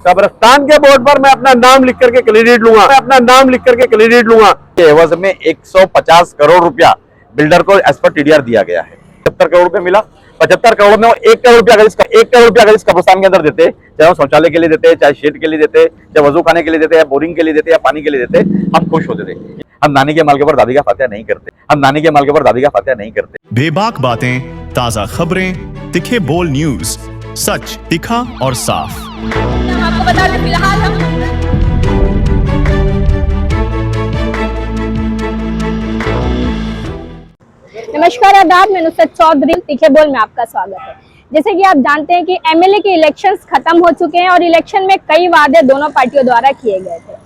कब्रिस्तान के बोर्ड पर मैं अपना नाम लिख करके क्रेडिट लूंगा, एवज में 150 करोड़ रुपया बिल्डर को एज पर टीडीआर दिया गया है। 75 करोड़ रुपया मिला। 75 करोड़ में 1 करोड़ रुपया अगर इस कब्रिस्तान के अंदर देते, चाहे वो शौचालय के लिए देते, चाहे शेड के लिए देते, चाहे वजू खाने के लिए देते, या बोरिंग के लिए देते, या पानी के लिए देते, हम खुश होते थे। हम नानी के माल के ऊपर दादी का फातिहा नहीं करते। बेबाक बातें, ताजा खबरें, तिखे बोल न्यूज, सच तिखा और साफ। हम आपको बता दें फिलहाल हम नमस्कार, आदाब। मैं नुसरत चौधरी, तीखे बोल में आपका स्वागत है। जैसे कि आप जानते हैं कि एमएलए के इलेक्शंस खत्म हो चुके हैं और इलेक्शन में कई वादे दोनों पार्टियों द्वारा किए गए थे।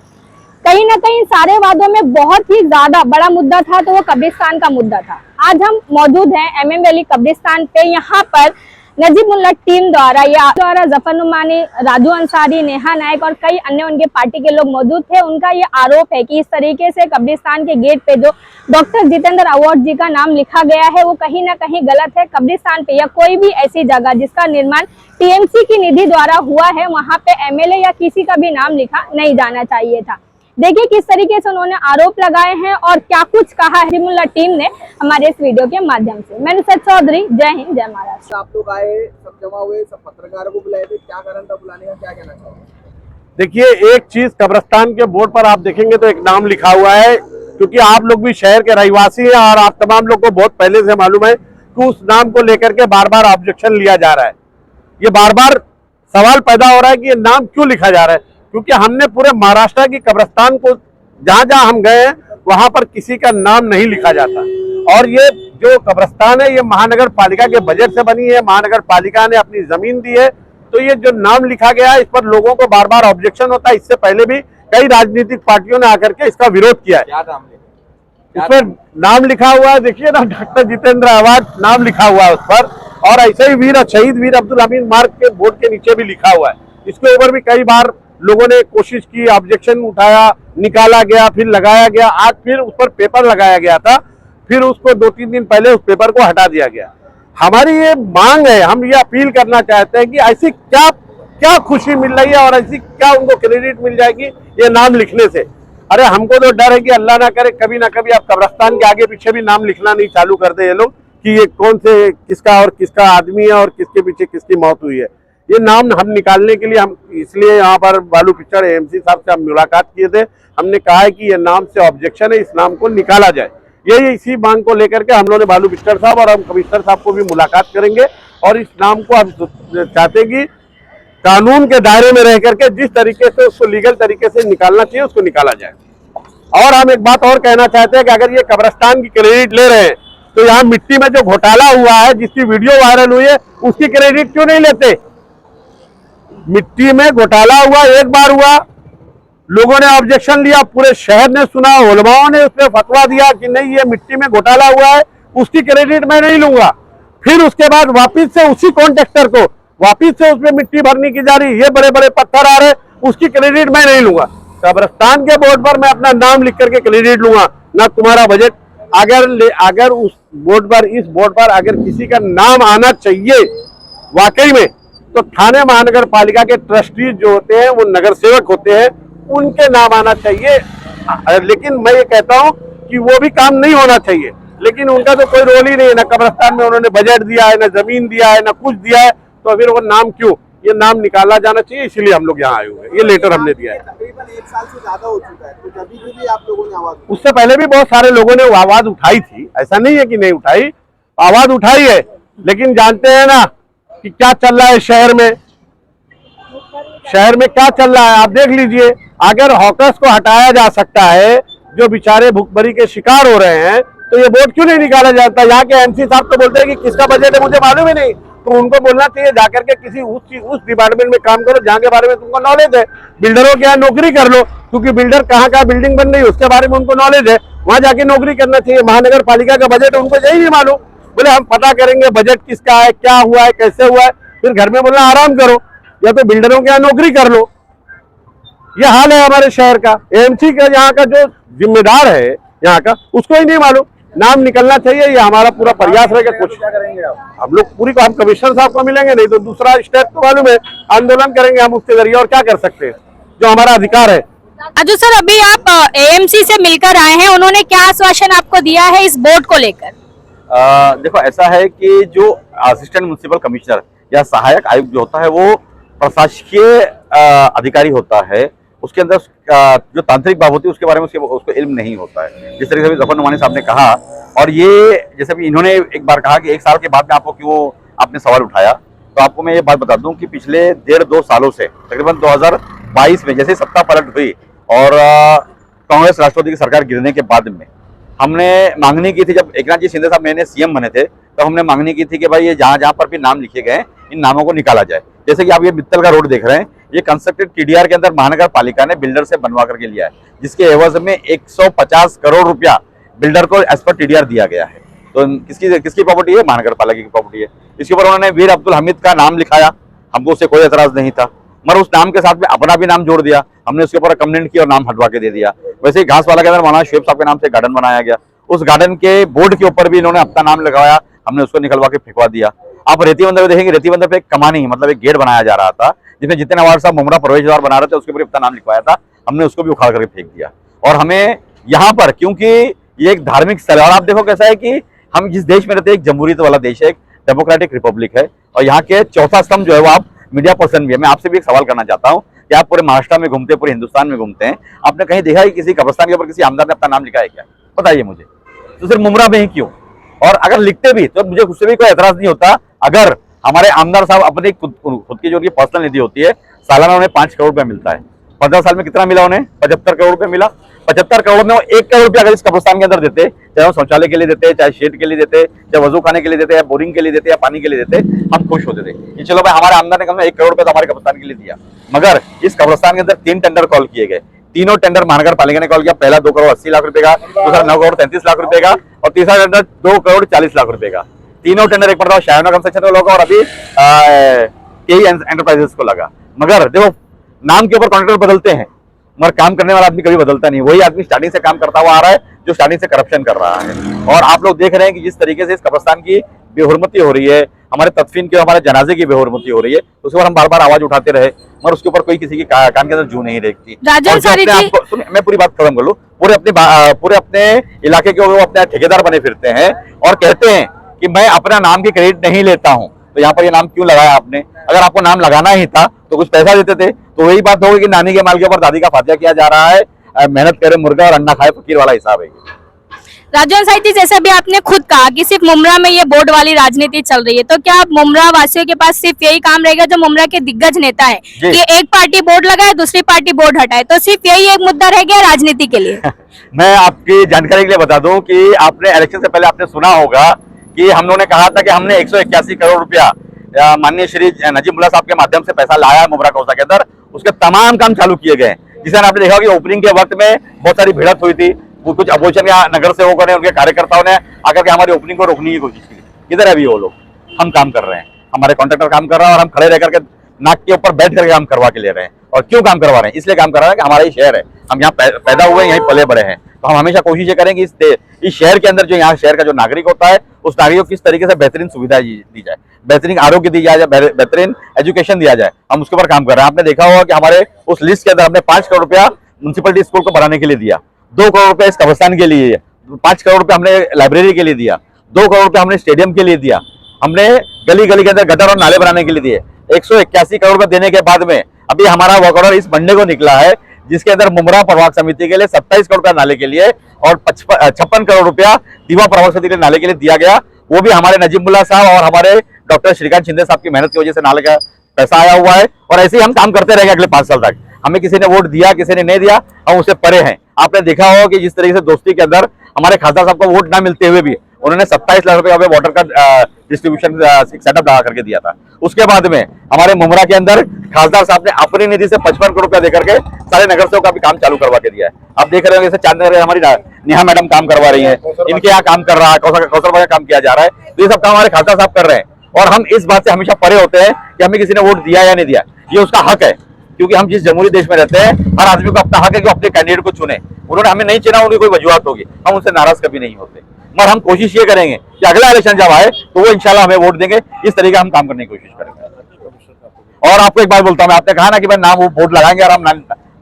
कहीं ना कहीं सारे वादों में बहुत ही ज्यादा बड़ा मुद्दा था तो वो कब्रिस्तान का मुद्दा था। आज हम मौजूद हैं एमएम वैली कब्रिस्तान पे। यहाँ पर नजीमुल्लाह टीम द्वारा जफर नुमानी, राजू अंसारी, नेहा नायक और कई अन्य उनके पार्टी के लोग मौजूद थे। उनका ये आरोप है कि इस तरीके से कब्रिस्तान के गेट पे जो डॉक्टर जितेंद्र अवार्ड जी का नाम लिखा गया है वो कहीं ना कहीं गलत है। कब्रिस्तान पे या कोई भी ऐसी जगह जिसका निर्माण टीएमसी की निधि द्वारा हुआ है वहां पे एमएलए या किसी का भी नाम लिखा नहीं जाना चाहिए था। देखिए किस तरीके से उन्होंने आरोप लगाए हैं और क्या कुछ कहा है नजीमुल्लाह टीम ने हमारे इस वीडियो के माध्यम से। मैं नुसरत चौधरी, जय हिंद, जय महाराष्ट्र। आप लोग आए, सब जमा हुए, सब पत्रकारों को बुलाए थे, क्या कारण था बुलाने का, क्या कहना चाहोगे? देखिए, एक चीज कब्रिस्तान के बोर्ड पर आप देखेंगे तो एक नाम लिखा हुआ है, क्योंकि आप लोग भी शहर के रहवासी हैं और आप तमाम लोग को बहुत पहले से मालूम है कि उस नाम को लेकर के बार बार ऑब्जेक्शन लिया जा रहा है। ये बार बार सवाल पैदा हो रहा है कि ये नाम क्यों लिखा जा रहा है, क्योंकि हमने पूरे महाराष्ट्र की कब्रिस्तान को जहां जहां हम गए हैं वहां पर किसी का नाम नहीं लिखा जाता। और ये जो कब्रिस्तान है ये महानगर पालिका के बजट से बनी है, महानगर पालिका ने अपनी जमीन दी है, तो ये जो नाम लिखा गया है इस पर लोगों को बार बार ऑब्जेक्शन होता है। इससे पहले भी कई राजनीतिक पार्टियों ने आकर के इसका विरोध किया है। इस पर नाम लिखा हुआ है, देखिए ना, डॉक्टर जितेंद्र अवार्ड नाम लिखा हुआ है उस पर, और ऐसे ही शहीद वीर अब्दुल हमीद मार्ग के बोर्ड के नीचे भी लिखा हुआ है। इसके ऊपर भी कई बार लोगों ने कोशिश की, ऑब्जेक्शन उठाया, निकाला गया, फिर लगाया गया। आज फिर उस पर पेपर लगाया गया था, फिर उसको 2-3 दिन पहले उस पेपर को हटा दिया गया। हमारी ये मांग है, हम ये अपील करना चाहते हैं कि ऐसी क्या खुशी मिल रही है और ऐसी क्या उनको क्रेडिट मिल जाएगी ये नाम लिखने से। अरे हमको तो डर है कि अल्लाह ना करे कभी ना कभी आप कब्रिस्तान के आगे पीछे भी नाम लिखना नहीं चालू कर दे ये लोग कि ये कौन से किसका आदमी है और किसके पीछे किसकी मौत हुई है। ये नाम हम निकालने के लिए हम इसलिए यहाँ पर बालू पिक्चर एएमसी साहब से हम मुलाकात किए थे। हमने कहा है कि ये नाम से ऑब्जेक्शन है, इस नाम को निकाला जाए। यही इसी मांग को लेकर के हम लोगों ने बालू पिक्चर साहब और हम कमिश्नर साहब को भी मुलाकात करेंगे और इस नाम को हम चाहते हैं कि कानून के दायरे में रह करके जिस तरीके से उसको लीगल तरीके से निकालना चाहिए उसको निकाला जाए। और हम एक बात और कहना चाहते हैं कि अगर ये कब्रिस्तान की क्रेडिट ले रहे हैं तो यहाँ मिट्टी में जो घोटाला हुआ है, जिसकी वीडियो वायरल हुई है, उसकी क्रेडिट क्यों नहीं लेते? मिट्टी में घोटाला हुआ, एक बार हुआ, लोगों ने ऑब्जेक्शन लिया, पूरे शहर ने सुना, उलमाओं ने उसमें फतवा दिया कि नहीं ये मिट्टी में घोटाला हुआ है, उसकी क्रेडिट मैं नहीं लूंगा। फिर उसके बाद वापिस से उसी कॉन्ट्रैक्टर को वापिस से उसमें मिट्टी भरने की जा रही, ये बड़े बड़े पत्थर आ रहे, उसकी क्रेडिट मैं नहीं लूंगा। कब्रिस्तान के बोर्ड पर मैं अपना नाम लिख करके क्रेडिट लूंगा, ना तुम्हारा बजट। अगर उस बोर्ड पर, इस बोर्ड पर अगर किसी का नाम आना चाहिए वाकई में, तो थाने महानगर पालिका के ट्रस्टी जो होते हैं वो नगर सेवक होते हैं, उनके नाम आना चाहिए। लेकिन मैं ये कहता हूं कि वो भी काम नहीं होना चाहिए, लेकिन उनका तो कोई रोल ही नहीं है। ना कब्रिस्तान में उन्होंने बजट दिया है, ना जमीन दिया है, ना कुछ दिया है, तो फिर वो नाम क्यों? ये नाम निकाला जाना चाहिए, इसीलिए हम लोग यहाँ आए हुए हैं। ये लेटर हमने दिया है। तकरीबन 1 साल से ज्यादा हो चुका है, तो जब भी आप लोगों ने आवाज, उससे पहले भी बहुत सारे लोगों ने आवाज उठाई थी, ऐसा नहीं है कि नहीं उठाई, आवाज उठाई है। लेकिन जानते हैं ना कि क्या चल रहा है शहर में क्या चल रहा है, आप देख लीजिए। अगर हॉकर्स को हटाया जा सकता है, जो बेचारे भूखमरी के शिकार हो रहे हैं, तो ये बोर्ड क्यों नहीं निकाला जाता? यहाँ के एमसी साहब तो बोलते हैं कि किसका बजट है मुझे मालूम ही नहीं, तो उनको बोलना चाहिए जाकर के किसी उस डिपार्टमेंट में काम करो जहाँ के बारे में तुमको नॉलेज है। बिल्डरों के यहाँ नौकरी कर लो, क्योंकि बिल्डर कहाँ बिल्डिंग बन रही है उसके बारे में उनको नॉलेज है, वहां जाके नौकरी करना चाहिए। महानगर पालिका का बजट उनको यही नहीं मालूम, बोले हम पता करेंगे बजट किसका है, क्या हुआ है, कैसे हुआ है, फिर घर में बोलना आराम करो, या तो बिल्डरों के यहाँ नौकरी कर लो। यह हाल है हमारे शहर का। एएमसी का यहाँ का जो जिम्मेदार है यहाँ का, उसको ही नहीं मालूम। नाम निकलना चाहिए, ये हमारा पूरा प्रयास रहेगा। कुछ क्या करेंगे आप? हम लोग पूरी हम कमिश्नर साहब को मिलेंगे, नहीं तो दूसरा स्टेप तो मालूम है, आंदोलन करेंगे हम उसके जरिए। और क्या कर सकते हैं, जो हमारा अधिकार है। अजू सर, अभी आप एएमसी से मिलकर आए हैं, उन्होंने क्या आश्वासन आपको दिया है इस बोर्ड को लेकर? देखो, ऐसा है कि जो असिस्टेंट म्युनिसिपल कमिश्नर या सहायक आयुक्त जो होता है वो प्रशासकीय अधिकारी होता है। उसके अंदर जो तांत्रिक बात होती है उसके बारे में उसको इल्म नहीं होता है, जिस तरीके से जफर नुमानी साहब ने कहा। और ये जैसे भी इन्होंने एक बार कहा कि 1 साल के बाद में आपको क्यों आपने सवाल उठाया, तो आपको मैं ये बात बता दूं कि पिछले 1.5-2 सालों से तकरीबन 2022 में जैसे सत्ता पलट हुई और कांग्रेस राष्ट्रवादी की सरकार गिरने के बाद में हमने मांगनी की थी, जब एकनाथ जी शिंदे साहब नए सीएम बने थे तो हमने मांगनी की थी कि भाई ये जहां जहां पर भी नाम लिखे गए इन नामों को निकाला जाए। जैसे कि आप ये मित्तल का रोड देख रहे हैं, ये कंस्ट्रक्टेड टीडीआर के अंदर महानगर पालिका ने बिल्डर से बनवा करके लिया है, जिसके एवज में 150 करोड़ रुपया बिल्डर को एज पर टीडीआर दिया गया है। तो किसकी प्रॉपर्टी है? महानगर पालिका की प्रॉपर्टी है। इसके ऊपर उन्होंने वीर अब्दुल हमीद का नाम लिखाया, हमको उससे कोई एतराज नहीं था, मगर उस नाम के साथ में अपना भी नाम जोड़ दिया। हमने उसके ऊपर कंप्लेंट की और नाम हटवा के दे दिया। वैसे ही घासवाला के अंदर मौलाना शुएब साहब के नाम से गार्डन बनाया गया, उस गार्डन के बोर्ड के ऊपर भी इन्होंने अपना नाम लगाया, हमने उसको निकलवा के फेंकवा दिया। आप रेती बंदर में देखेंगे, रेती बंदर पे एक कमानी मतलब एक गेट बनाया जा रहा था, जिसमें जितने नवाब साहब मुमरा प्रवेश द्वार बना रहे थे उसके ऊपर अपना नाम लिखवाया था, हमने उसको भी उखाड़ करके फेंक दिया। और हमें यहाँ पर, क्योंकि ये एक धार्मिक स्थल है और आप देखो कैसा है कि हम जिस देश में रहते हैं एक जमहूरियत वाला देश है, एक डेमोक्रेटिक रिपब्लिक है, और यहाँ के चौथा स्तंभ जो है वो आप मीडिया पर्सन भी है। मैं आपसे भी एक सवाल करना चाहता हूँ कि आप पूरे महाराष्ट्र में घूमते हैं, पूरे हिंदुस्तान में घूमते हैं, आपने कहीं देखा है कि किसी कब्रिस्तान के ऊपर किसी आमदार ने अपना नाम लिखा है क्या? बताइए मुझे। तो सिर्फ मुमरा में ही क्यों? और अगर लिखते भी तो मुझे उससे भी कोई एतराज नहीं होता अगर हमारे आमदार साहब अपनी खुद की जो उनकी पर्सनल निधि होती है, सालाना उन्हें 5 करोड़ रुपया मिलता है। 15 साल में कितना मिला उन्हें? 75 करोड़ रुपया मिला। 75 करोड़ में वो 1 करोड़ रुपया अगर इस कब्रिस्तान के अंदर देते, चाहे वो शौचालय के लिए देते, चाहे शेड के लिए देते, चाहे वजू खाने के लिए देते, या बोरिंग के लिए देते, या पानी के लिए देते, हम खुश होते थे कि चलो भाई हमारे आमदार ने कम 1 करोड़ रुपया तो हमारे कब्रिस्तान के लिए दिया। मगर इस कब्रिस्तान के अंदर 3 टेंडर कॉल किए गए, तीनों टेंडर महानगर पालिका ने कॉल किया। पहला 2 करोड़ 80 लाख रुपए का, दूसरा 9 करोड़ 33 लाख रुपए का, और तीसरा टेंडर 2 करोड़ 40 लाख रुपए का। तीनों टेंडर एक मरतबा शायना कंस्ट्रक्शन को लगा और अभी केई एंटरप्राइजेस को लगा। मगर देखो, नाम के ऊपर कॉन्ट्रैक्टर बदलते हैं मगर काम करने वाला आदमी कभी बदलता नहीं। वही आदमी स्टार्टिंग से काम करता हुआ आ रहा है जो स्टार्टिंग से करप्शन कर रहा है। और आप लोग देख रहे हैं कि जिस तरीके से इस कब्रिस्तान की बेहुरमती हो रही है, हमारे तदफीन के, हमारे जनाजे की बेहुरमती हो रही है, उसके ऊपर हम बार बार आवाज उठाते रहे मगर उसके ऊपर कोई किसी की कान के अंदर जू नहीं देखती। मैं पूरी बात खत्म कर लूं। पूरे अपने इलाके के वो अपने ठेकेदार बने फिरते हैं और कहते हैं कि मैं अपना नाम की क्रेडिट नहीं लेता हूं। तो यहाँ पर ये नाम क्यों लगाया आपने? अगर आपको नाम लगाना ही था तो कुछ पैसा देते थे। तो वही बात होगी कि नानी के माल के ऊपर दादी का फातिहा किया जा रहा है, मेहनत करे मुर्गा और अंडा खाए फकीर वाला हिसाब है। राजन साहित्य, जैसा भी आपने खुद कहा कि सिर्फ मुमरा में ये बोर्ड वाली राजनीति चल रही है, तो क्या मुमरा वासियों के पास सिर्फ यही काम रहेगा जो मुमरा के दिग्गज नेता है कि एक पार्टी बोर्ड लगाए दूसरी पार्टी बोर्ड हटाए, तो सिर्फ यही एक मुद्दा रह गया राजनीति के लिए? मैं आपकी जानकारी के लिए बता दूं कि आपने इलेक्शन से पहले आपने सुना होगा कि हम लोगों ने कहा था कि हमने 181 करोड़ रुपया माननीय श्री नजीमुल्लाह साहब के माध्यम से पैसा लाया मुमरा कौसा के अंदर, उसके तमाम काम चालू किए गए। जिसे आपने देखा कि ओपनिंग के वक्त में बहुत सारी भिड़त हुई थी, कुछ अपोजिशन या नगर सेवकों ने, उनके कार्यकर्ताओं ने आकर के हमारी ओपनिंग को रोकने की कोशिश की। किधर है अभी वो लोग? हम काम कर रहे हैं, हमारे कॉन्ट्रैक्टर काम कर रहा है और हम खड़े रह करके नाक के ऊपर बैठ करके काम करवा के ले रहे हैं। और क्यों काम करवा रहे हैं? इसलिए काम करवा रहे हैं कि हमारा ये शहर है, हम यहाँ पैदा हुए, यहीं पले बड़े हैं। तो हम हमेशा कोशिश ये करेंगे इस शहर के अंदर जो यहाँ शहर का जो नागरिक होता है उस नागरिक को किस तरीके से बेहतरीन सुविधा दी जाए, बेहतरीन आरोग्य दी जाए, बेहतरीन एजुकेशन दिया जाए, हम उसके ऊपर काम कर रहे हैं। आपने देखा होगा कि हमारे उस लिस्ट के अंदर हमने 5 करोड़ रुपया म्युनिसिपलिटी स्कूल को बनाने के लिए दिया, 2 करोड़ रुपया इस कब्रिस्तान के लिए, 5 करोड़ रुपया हमने लाइब्रेरी के लिए दिया, 2 करोड़ रुपया हमने स्टेडियम के लिए दिया, हमने गली गली के अंदर गटर और नाले बनाने के लिए दिए। 181 करोड़ रुपया देने के बाद में अभी हमारा वर्क ऑर्डर इस मंडे को निकला है, जिसके अंदर मुमरा प्रभाग समिति के लिए 27 करोड़ रुपया नाले के लिए और 56 करोड़ रुपया दीवा प्रभाग समिति के नाले के लिए दिया गया। वो भी हमारे नजीमुल्लाह साहब और हमारे डॉक्टर श्रीकांत शिंदे साहब की मेहनत की वजह से नाले का पैसा आया हुआ है। और ऐसे ही हम काम करते रहेंगे अगले 5 साल तक। हमें किसी ने वोट दिया, किसी ने नहीं दिया, हम उससे परे हैं। आपने देखा होगा कि जिस तरीके से दोस्ती के अंदर हमारे खासदार साहब को वोट ना मिलते हुए भी उन्होंने 27 लाख रुपए का वाटर का डिस्ट्रीब्यूशन सेटअप लगा करके दिया था। उसके बाद में हमारे मुमरा के अंदर खासदार साहब ने अपनी निधि से 55 करोड़ रुपया देकर के सारे नगर सेवकों का भी काम चालू करवा के दिया है। आप देख रहे हो जैसे चांदनगर हमारी नेहा मैडम काम करवा रही है, इनके यहाँ काम कर रहा है, कौशल का काम किया जा रहा है। तो ये सब काम हमारे खासदार साहब कर रहे हैं और हम इस बात से हमेशा परे होते हैं कि हमें किसी ने वोट दिया या नहीं दिया, ये उसका हक है। क्योंकि हम जिस जमहूरी देश में रहते हैं, हर आदमी को अपना हक है कि अपने कैंडिडेट को चुने। उन्होंने हमें नहीं चुना, उनकी कोई वजूहत होगी, हम उनसे नाराज कभी नहीं होते। मगर हम कोशिश ये करेंगे कि अगला इलेक्शन जब आए तो वो इंशाल्लाह हमें वोट देंगे। इस तरीके हम काम करने की कोशिश करेंगे। और आपको एक बात बोलता हूँ मैं, आपने कहा ना कि भाई नाम वो वोट लगाएंगे और हम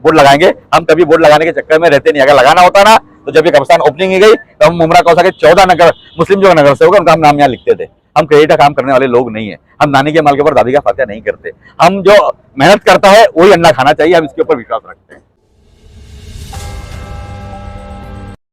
वोट लगाएंगे, हम कभी वोट लगाने के चक्कर में रहते नहीं। अगर लगाना होता ना तो जब ये कब्रिस्तान ओपनिंग की गई तो हम मुमरा कौसा के 14 नगर मुस्लिम जो नगर से होगा उनका हम नाम यहाँ लिखते थे। हम क्रेडिट का काम करने वाले लोग नहीं है। हम नानी के माल के ऊपर दादी का फातिहा नहीं करते। हम जो मेहनत करता है वही अंडा खाना चाहिए, हम इसके ऊपर विश्वास रखते हैं।